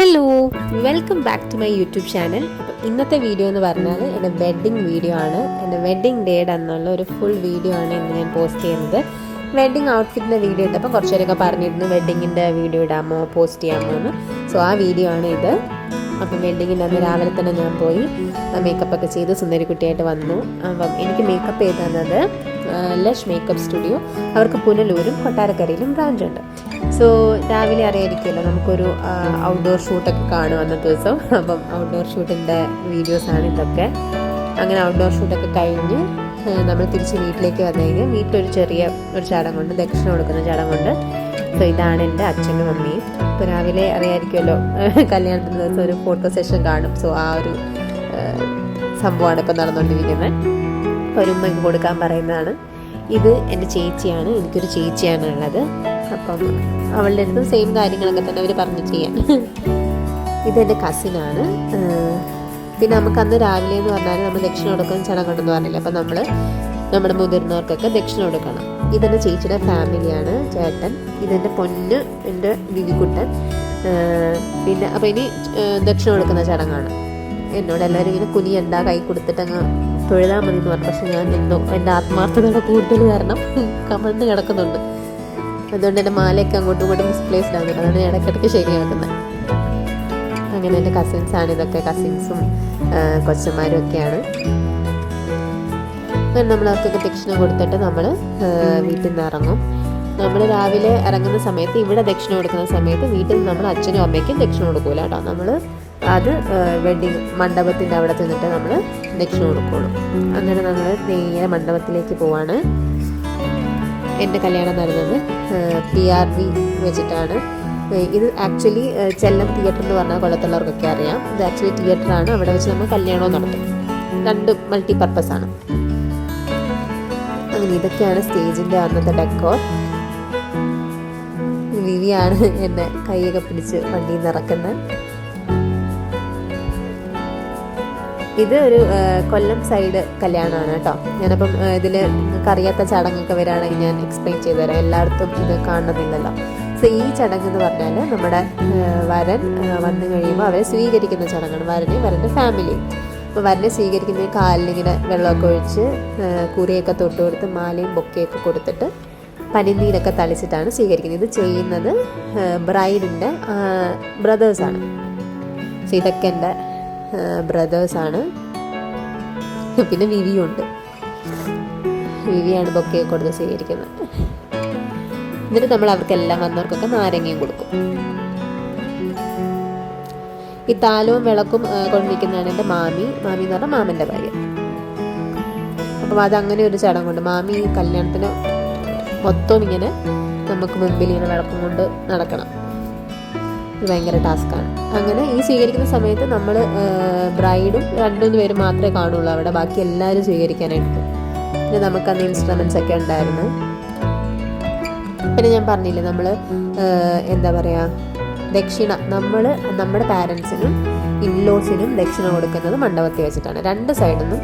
Hello, welcome back to my YouTube channel. അപ്പോൾ ഇന്നത്തെ video എന്ന് പറഞ്ഞാൽ എൻ്റെ വെഡ്ഡിങ് വീഡിയോ ആണ്. എൻ്റെ വെഡ്ഡിങ് ഡേയുടെ എന്നുള്ള ഒരു ഫുൾ വീഡിയോ ആണ് ഇന്ന് ഞാൻ പോസ്റ്റ് ചെയ്യുന്നത്. വെഡ്ഡിങ് ഔട്ട്ഫിറ്റിൻ്റെ വീഡിയോ ഇട്ടപ്പോൾ കുറച്ചേരൊക്കെ പറഞ്ഞിരുന്നു വെഡ്ഡിങ്ങിൻ്റെ വീഡിയോ ഇടാമോ, പോസ്റ്റ് ചെയ്യാമോ എന്ന്. സോ ആ വീഡിയോ ആണ് ഇത്. അപ്പം വെഡ്ഡിങ്ങിൻ്റെ അന്ന് രാവിലെ തന്നെ ഞാൻ പോയി മേക്കപ്പൊക്കെ ചെയ്ത് സുന്ദരിക്കുട്ടിയായിട്ട് വന്നു. അപ്പം എനിക്ക് മേക്കപ്പ് ചെയ്ത് തന്നത് ലഷ് മേക്കപ്പ് സ്റ്റുഡിയോ. അവർക്ക് പുനലൂരും കൊട്ടാരക്കരയിലും ബ്രാഞ്ചുണ്ട്. സോ രാവിലെ അറിയായിരിക്കുമല്ലോ, നമുക്കൊരു ഔട്ട്ഡോർ ഷൂട്ടൊക്കെ കാണും അന്നത്തെ ദിവസം. അപ്പം ഔട്ട്ഡോർ ഷൂട്ടിൻ്റെ വീഡിയോസാണ് ഇതൊക്കെ. അങ്ങനെ ഔട്ട്ഡോർ ഷൂട്ടൊക്കെ കഴിഞ്ഞ് നമ്മൾ തിരിച്ച് വീട്ടിലേക്ക് വന്നു കഴിഞ്ഞാൽ വീട്ടിലൊരു ചെറിയ ഒരു ചടങ്ങുണ്ട്, ദക്ഷിണ കൊടുക്കുന്ന ചടങ്ങുണ്ട്. സോ ഇതാണ് എൻ്റെ അച്ഛനും അമ്മയും. ഇപ്പോൾ രാവിലെ അറിയായിരിക്കുമല്ലോ, കല്യാണത്തിൻ്റെ ദിവസം ഒരു ഫോട്ടോ സെഷൻ കാണും. സോ ആ ഒരു സംഭവമാണ് ഇപ്പം നടന്നുകൊണ്ടിരിക്കുന്നത്. അപ്പോൾ ഒരു ഉമ്മയ്ക്ക് കൊടുക്കാൻ പറയുന്നതാണ്. ഇത് എൻ്റെ ചേച്ചിയാണ്, എനിക്കൊരു ചേച്ചിയാണ് ഉള്ളത്. അപ്പം അവളുടെ അടുത്തും സെയിം കാര്യങ്ങളൊക്കെ തന്നെ അവർ പറഞ്ഞു ചെയ്യാൻ. ഇതെൻ്റെ കസിനാണ്. പിന്നെ നമുക്ക് അന്ന് രാവിലെ എന്ന് പറഞ്ഞാൽ നമ്മൾ ദക്ഷിണ കൊടുക്കുന്ന ചടങ്ങുണ്ടെന്ന് പറഞ്ഞില്ല. അപ്പം നമ്മൾ നമ്മുടെ മുതിർന്നവർക്കൊക്കെ ദക്ഷിണ കൊടുക്കണം. ഇതെൻ്റെ ചേച്ചിയുടെ ഫാമിലിയാണ്, ചേട്ടൻ. ഇതെൻ്റെ പൊന്ന്, എൻ്റെ വിവിക്കുട്ടൻ. പിന്നെ അപ്പം ഇനി ദക്ഷിണ കൊടുക്കുന്ന ചടങ്ങാണ്. എന്നോട് എല്ലാവരും ഇങ്ങനെ കുനിയണ്ട, കൈ കൊടുത്തിട്ട് അങ്ങ് തൊഴുതാൽ മതി എന്ന് പറഞ്ഞു. പക്ഷെ ഞാൻ എന്തോ എൻ്റെ ആത്മാർത്ഥതയുടെ കൂടുതൽ കാരണം കമഴ്ന്ന് കിടക്കുന്നുണ്ട്. അതുകൊണ്ട് എൻ്റെ മാലയൊക്കെ അങ്ങോട്ടും ഇങ്ങോട്ടും മിസ്പ്ലേസ്ഡ് ആകുന്നുണ്ട്. അതാണ് ഞാൻ ഇടയ്ക്കിടയ്ക്ക് ശരിയാക്കുന്നത്. അങ്ങനെ എൻ്റെ കസിൻസാണ് ഇതൊക്കെ. കസിൻസും കൊച്ചന്മാരും ഒക്കെയാണ്. അങ്ങനെ നമ്മൾ അവർക്കൊക്കെ ദക്ഷിണ കൊടുത്തിട്ട് നമ്മൾ വീട്ടിൽ നിന്ന് ഇറങ്ങും. നമ്മൾ രാവിലെ ഇറങ്ങുന്ന സമയത്ത്, ഇവിടെ ദക്ഷിണ കൊടുക്കുന്ന സമയത്ത് വീട്ടിൽ നിന്ന് നമ്മൾ അച്ഛനും അമ്മയ്ക്കും ദക്ഷിണ കൊടുക്കൂല കേട്ടോ. നമ്മൾ അത് വെഡ്ഡിങ് മണ്ഡപത്തിൻ്റെ അവിടെ ചെന്നിട്ട് നമ്മൾ ദക്ഷിണ കൊടുക്കുള്ളൂ. അങ്ങനെ നമ്മൾ നേരെ മണ്ഡപത്തിലേക്ക് പോവാണ്. എൻ്റെ കല്യാണം നടന്നത് PRV വെച്ചിട്ടാണ്. ഇത് ആക്ച്വലി ചെല്ലം തിയേറ്റർ എന്ന് പറഞ്ഞാൽ കൊല്ലത്തുള്ളവർക്കൊക്കെ അറിയാം. ഇത് ആക്ച്വലി തിയേറ്ററാണ്. അവിടെ വെച്ച് നമ്മൾ കല്യാണവും നടത്തും. രണ്ട് മൾട്ടിപർപ്പസാണ്. അങ്ങനെ ഇതൊക്കെയാണ് സ്റ്റേജിൻ്റെ അന്നത്തെ ഡെക്കോർ. വിവിയാണ് എന്നെ കൈയൊക്കെ പിടിച്ച് വണ്ടിയിൽ നിന്ന് ഇറക്കുന്നത്. ഇത് ഒരു കൊല്ലം സൈഡ് കല്യാണമാണ് കേട്ടോ. ഞാനപ്പം ഇതിൽ നിങ്ങൾക്ക് അറിയാത്ത ചടങ്ങൊക്കെ വരികയാണെങ്കിൽ ഞാൻ എക്സ്പ്ലെയിൻ ചെയ്തു തരാം. എല്ലായിടത്തും ഇത് കാണണമെന്നില്ലല്ലോ. സോ ഈ ചടങ്ങ് എന്ന് പറഞ്ഞാൽ നമ്മുടെ വരൻ വന്നു കഴിയുമ്പോൾ അവരെ സ്വീകരിക്കുന്ന ചടങ്ങാണ്. വരനെയും വരൻ്റെ ഫാമിലിയും. അപ്പോൾ വരനെ സ്വീകരിക്കുന്ന കാലിലിങ്ങനെ വെള്ളമൊക്കെ ഒഴിച്ച് കുറിയൊക്കെ തൊട്ട് കൊടുത്ത് മാലയും ബൊക്കെയൊക്കെ കൊടുത്തിട്ട് പനിനീരൊക്കെ തളിച്ചിട്ടാണ് സ്വീകരിക്കുന്നത്. ഇത് ചെയ്യുന്നത് ബ്രൈഡിൻ്റെ ബ്രദേഴ്സാണ്. സോ ഇതൊക്കെ എൻ്റെ ബ്രദേഴ്സാണ്. പിന്നെ വിവിയുണ്ട്. വിവിയാണ് ബൊക്കെ കൊടുത്ത് സ്വീകരിക്കുന്നത്. എന്നിട്ട് നമ്മൾ അവർക്കെല്ലാം വന്നവർക്കൊക്കെ നാരങ്ങയും കൊടുക്കും. ഈ താലവും വിളക്കും കൊണ്ടിരിക്കുന്നതാണ് എൻ്റെ മാമി. മാമി എന്ന് പറഞ്ഞാൽ മാമൻ്റെ ഭാര്യ. അപ്പം അതങ്ങനെ ഒരു ചടങ്ങുണ്ട്. മാമി കല്യാണത്തിന് മൊത്തം ഇങ്ങനെ നമുക്ക് മുൻപിൽ ഇങ്ങനെ വിളക്കും കൊണ്ട് നടക്കണം. ഇത് ഭയങ്കര ടാസ്ക്കാണ്. അങ്ങനെ ഈ സ്വീകരിക്കുന്ന സമയത്ത് നമ്മൾ ബ്രൈഡും 2-3 പേര് മാത്രമേ കാണുള്ളൂ അവിടെ. ബാക്കി എല്ലാവരും സ്വീകരിക്കാനായിട്ട്. പിന്നെ നമുക്കന്ന് ഇൻസ്ട്രുമെൻറ്റ്സ് ഒക്കെ ഉണ്ടായിരുന്നു. പിന്നെ ഞാൻ പറഞ്ഞില്ലേ, നമ്മൾ എന്താ പറയുക, ദക്ഷിണ നമ്മൾ നമ്മുടെ പാരൻസിനും ഇൻലോസിനും ദക്ഷിണ കൊടുക്കുന്നത് മണ്ഡപത്തിൽ വെച്ചിട്ടാണ്. 2 സൈഡിൽ നിന്നും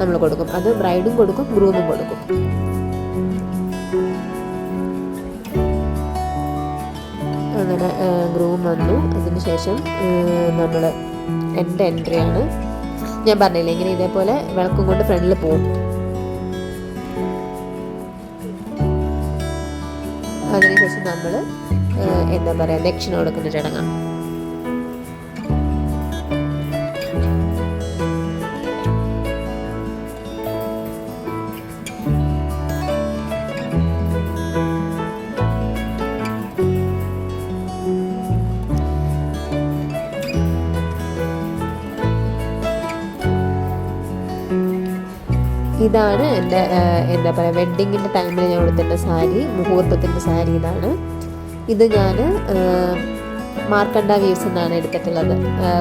നമ്മൾ കൊടുക്കും. അത് ബ്രൈഡും കൊടുക്കും, ഗ്രൂമും കൊടുക്കും. അങ്ങനെ ഗ്രൂം വന്നു. അതിന് ശേഷം നമ്മൾ എൻ്റെ എൻട്രിയാണ്. ഞാൻ പറഞ്ഞില്ലേ, ഇങ്ങനെ ഇതേപോലെ വിളക്കും കൊണ്ട് ഫ്രണ്ടിൽ പോവും. അതിനുശേഷം നമ്മൾ എന്താ പറയുക, ദക്ഷിണ കൊടുക്കുന്ന ചടങ്ങാണ്. ഇതാണ് എൻ്റെ എന്താ പറയുക, വെഡ്ഡിങ്ങിൻ്റെ ടൈമിൽ ഞാൻ കൊടുത്തിട്ട സാരി, മുഹൂർത്തത്തിൻ്റെ സാരി ഇതാണ്. ഇത് ഞാൻ മാർക്കണ്ട വീവ്സ് എന്നാണ് എടുത്തിട്ടുള്ളത്.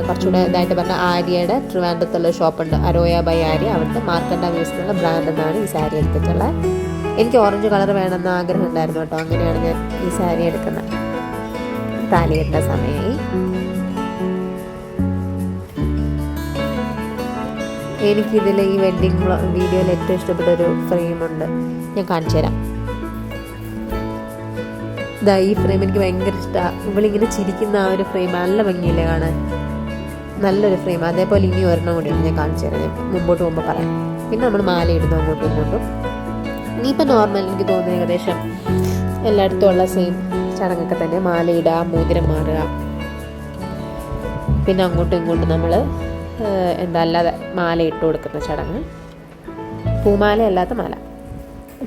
കുറച്ചുകൂടെ ഇതായിട്ട് പറഞ്ഞാൽ ആര്യയുടെ ട്രിവാൻഡ്രത്തുള്ള ഷോപ്പുണ്ട്, അരോയ ബൈ ആര്യ. അവിടുത്തെ മാർക്കണ്ട വീവ്സ് എന്നുള്ള ബ്രാൻഡ് എന്നാണ് ഈ സാരി എടുത്തിട്ടുള്ളത്. എനിക്ക് ഓറഞ്ച് കളർ വേണമെന്ന് ആഗ്രഹം ഉണ്ടായിരുന്നു കേട്ടോ. അങ്ങനെയാണ് ഞാൻ ഈ സാരി എടുക്കുന്നത്. താലികെട്ട സമയമായി. എനിക്കിതിൽ ഈ വെഡ്ഡിങ് വീഡിയോയിൽ ഏറ്റവും ഇഷ്ടപ്പെട്ട ഒരു ഫ്രെയിമുണ്ട്, ഞാൻ കാണിച്ചു തരാം. ഇതാ ഈ ഫ്രെയിം എനിക്ക് ഭയങ്കര ഇഷ്ടമാണ്. ഇവളിങ്ങനെ ചിരിക്കുന്ന ആ ഒരു ഫ്രെയിം നല്ല ഭംഗിയില്ലേ കാണാൻ, നല്ലൊരു ഫ്രെയിം. അതേപോലെ ഇനി ഒരെണ്ണം കൂടിയാണ് ഞാൻ കാണിച്ചു തരാം, ഞാൻ മുമ്പോട്ട് പോകുമ്പോൾ പറയാം. പിന്നെ നമ്മൾ മാല ഇടുന്നു അങ്ങോട്ടും ഇങ്ങോട്ടും. ഇനിയിപ്പോൾ നോർമൽ എനിക്ക് തോന്നുന്നു ഏകദേശം എല്ലായിടത്തും ഉള്ള സെയിം ചടങ്ങൊക്കെ തന്നെ. മാല ഇടുക, മോതിരം മാറുക, പിന്നെ അങ്ങോട്ടും ഇങ്ങോട്ടും നമ്മൾ എന്താ അല്ലാതെ മാല ഇട്ട് കൊടുക്കുന്ന ചടങ്ങ്, പൂമാല അല്ലാത്ത മാല.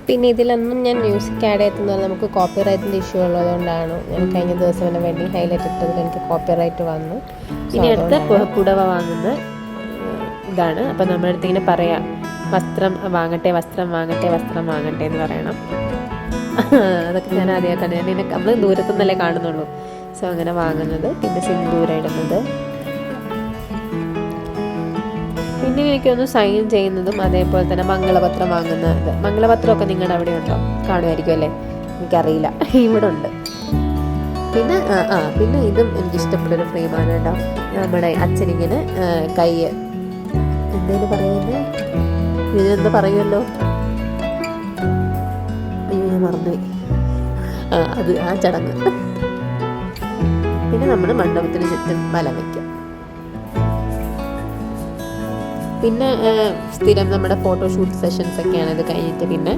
പിന്നെ ഇതിലൊന്നും ഞാൻ മ്യൂസിക് ആഡ് ചെയ്തെന്ന് നമുക്ക് കോപ്പിറൈറ്റിൻ്റെ ഇഷ്യൂ ഉള്ളതുകൊണ്ടാണ് ഞാൻ കഴിഞ്ഞ ദിവസം എൻ്റെ വെഡിങ് ഹൈലൈറ്റ് ഇട്ടതിൽ എനിക്ക് കോപ്പിറൈറ്റ് വന്നു. ഇനി അടുത്ത് പുടവ വാങ്ങുന്ന ഇതാണ്. അപ്പം നമ്മുടെ അടുത്ത് ഇങ്ങനെ പറയാം, വസ്ത്രം വാങ്ങട്ടെ വസ്ത്രം വാങ്ങട്ടെ വസ്ത്രം വാങ്ങട്ടെ എന്ന് പറയണം. അതൊക്കെ ഞാൻ ആദ്യമായിട്ടാണ്, ഞാൻ ഇതിനെ നമ്മൾ ദൂരത്തുനിന്നല്ലേ കാണുന്നുള്ളൂ. സോ അങ്ങനെ വാങ്ങുന്നത്. പിന്നെ സിന്ദൂരം ഇടുന്നത്, പിന്നെ എനിക്കൊന്ന് സൈൻ ചെയ്യുന്നതും, അതേപോലെ തന്നെ മംഗളപത്രം വാങ്ങുന്നത്. മംഗളപത്രമൊക്കെ നിങ്ങളുടെ അവിടെ ഉണ്ടോ? കാണുമായിരിക്കും അല്ലേ, എനിക്കറിയില്ല, ഇവിടെ ഉണ്ട്. പിന്നെ പിന്നെ ഇതും എനിക്കിഷ്ടപ്പെട്ടൊരു ഫ്രെയിമാണ് കേട്ടോ. നമ്മുടെ അച്ഛനിങ്ങനെ കൈ എന്തേലും പറയുന്നത്, ഇതിനെന്താ പറയുമല്ലോ, അയ്യോ ഞാൻ മറന്നുപോയി, അത് ആ ചടങ്ങ്. പിന്നെ നമ്മൾ മണ്ഡപത്തിന് ചുറ്റും വലം വയ്ക്കും. പിന്നെ സ്ഥിരം നമ്മുടെ ഫോട്ടോഷൂട്ട് സെഷൻസ് ഒക്കെയാണ് ഇത് കഴിഞ്ഞിട്ട്. പിന്നെ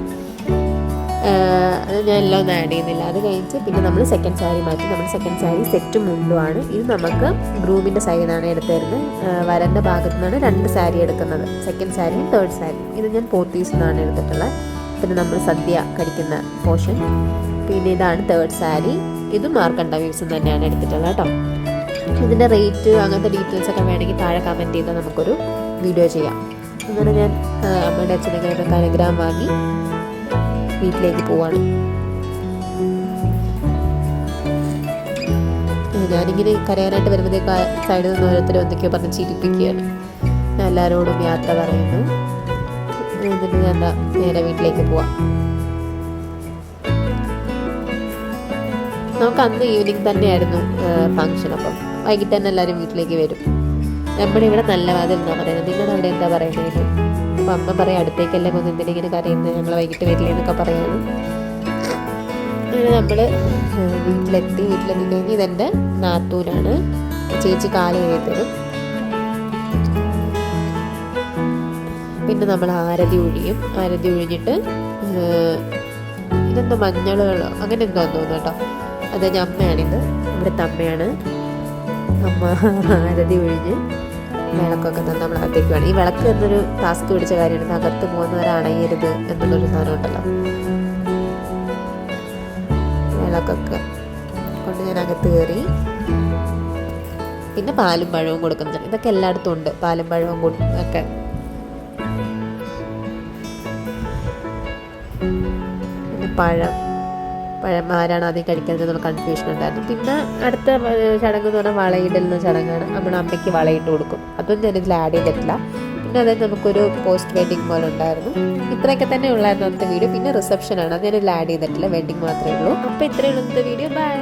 അത് ഞാൻ എല്ലാം ഒന്നും ആഡ് ചെയ്യുന്നില്ല. അത് കഴിഞ്ഞിട്ട് പിന്നെ നമ്മൾ സെക്കൻഡ് സാരി മാറ്റി. നമ്മുടെ സെക്കൻഡ് സാരി സെറ്റും മുണ്ടുമാണ്. ഇത് നമുക്ക് ഗ്രൂമിൻ്റെ സൈഡിലാണ് എടുത്തു തരുന്നത്. വരൻ്റെ ഭാഗത്തു നിന്നാണ് 2 സാരി എടുക്കുന്നത്, സെക്കൻഡ് സാരിയും തേർഡ് സാരിയും. ഇത് ഞാൻ പോത്തീസിൽ നിന്നാണ് എടുത്തിട്ടുള്ളത്. പിന്നെ നമ്മൾ സദ്യ കഴിക്കുന്ന പോർഷൻ. പിന്നെ ഇതാണ് തേർഡ് സാരി, ഇത് മാർക്കണ്ട വ്യൂസിൽ തന്നെയാണ് എടുത്തിട്ടുള്ളത് കേട്ടോ. ഇതിൻ്റെ റേറ്റ് അങ്ങനത്തെ ഡീറ്റെയിൽസ് ഒക്കെ വേണമെങ്കിൽ താഴെ കമൻറ്റ് ചെയ്താൽ നമുക്കൊരു വീഡിയോ ചെയ്യാം. അങ്ങനെ ഞാൻ അമ്മയുടെ അച്ഛനൊക്കെ അനുഗ്രഹം വാങ്ങി വീട്ടിലേക്ക് പോവാണ്. ഞാനിങ്ങനെ കരയാനായിട്ട് വരുമ്പോഴത്തേക്ക് സൈഡിൽ നിന്ന് ഓരോരുത്തരും എന്തൊക്കെയോ പറഞ്ഞ് ചിരിപ്പിക്കുകയാണ്. ഞാൻ എല്ലാവരോടും യാത്ര പറയുന്നു. എന്നിട്ട് ഞാൻ നേരെ വീട്ടിലേക്ക് പോവാം. നമുക്ക് അന്ന് ഈവനിങ് തന്നെയായിരുന്നു ഫങ്ഷൻ. അപ്പം വൈകിട്ട് തന്നെ എല്ലാവരും വീട്ടിലേക്ക് വരും. നമ്മുടെ ഇവിടെ നല്ല വാതിൽ എന്നാണ് പറയുന്നത്, നിങ്ങളുടെ അവിടെ എന്താ പറയുന്നത്? അപ്പം അമ്മ പറയും അടുത്തേക്കല്ലേ പോകുന്നത്, എന്തിനിങ്ങനെ കരയുന്നത്, ഞങ്ങൾ വൈകിട്ട് വരില്ലേ എന്നൊക്കെ പറയാണ്. അങ്ങനെ നമ്മൾ വീട്ടിലെത്തി കഴിഞ്ഞ് ഇതെൻ്റെ നാത്തൂനാണ്, ചേച്ചി കാല് കഴുകി തരും. പിന്നെ നമ്മൾ ആരതി ഒഴിയും. ആരതി ഒഴിഞ്ഞിട്ട് ഇതെന്തോ മഞ്ഞളുകളോ അങ്ങനെ എന്തോ തോന്നുന്നു കേട്ടോ. അത് അമ്മയാണിത്, ഇവിടുത്തെ അമ്മയാണ്. അമ്മ ആരതി ഒഴിഞ്ഞ് വിളക്കൊക്കെ തന്നെ നമ്മൾ അകത്തേക്ക് വേണം. ഈ വിളക്ക് എന്നൊരു ടാസ്ക് പിടിച്ച കാര്യമാണ്, അകത്ത് പോകുന്നവരണയരുത് എന്നുള്ളൊരു സാധനം ഉണ്ടല്ലോ. വിളക്കൊക്കെ കൊണ്ട് ഞാൻ അകത്ത് കയറി. പിന്നെ പാലും പഴവും കൊടുക്കുന്നുണ്ട്. ഇതൊക്കെ എല്ലായിടത്തും ഉണ്ട്, പാലും പഴവും ഒക്കെ. പിന്നെ പഴം ആരാണ് ആദ്യം കഴിക്കുന്നത് എന്നുള്ള കൺഫ്യൂഷൻ ഉണ്ടായിരുന്നു. പിന്നെ അടുത്ത ചടങ്ങ് എന്ന് പറഞ്ഞാൽ വളയിടുന്ന ചടങ്ങാണ്. നമ്മുടെ അമ്മയ്ക്ക് വളയിട്ട് കൊടുക്കും. അതൊന്നും ഞാനിതിൽ ആഡ് ചെയ്തിട്ടില്ല. പിന്നെ അതായത് നമുക്കൊരു പോസ്റ്റ് വെഡിങ് പോലെ ഉണ്ടായിരുന്നു. ഇത്രയൊക്കെ തന്നെ ഉള്ളായിരുന്നു അന്നത്തെ വീഡിയോ. പിന്നെ റിസപ്ഷനാണ്, അത് ഞാനിതിൽ ആഡ് ചെയ്തിട്ടില്ല, വെഡിങ് മാത്രമേ ഉള്ളൂ. അപ്പോൾ ഇത്രയേ ഉള്ളൂ ഇന്നത്തെ വീഡിയോ. ബൈ.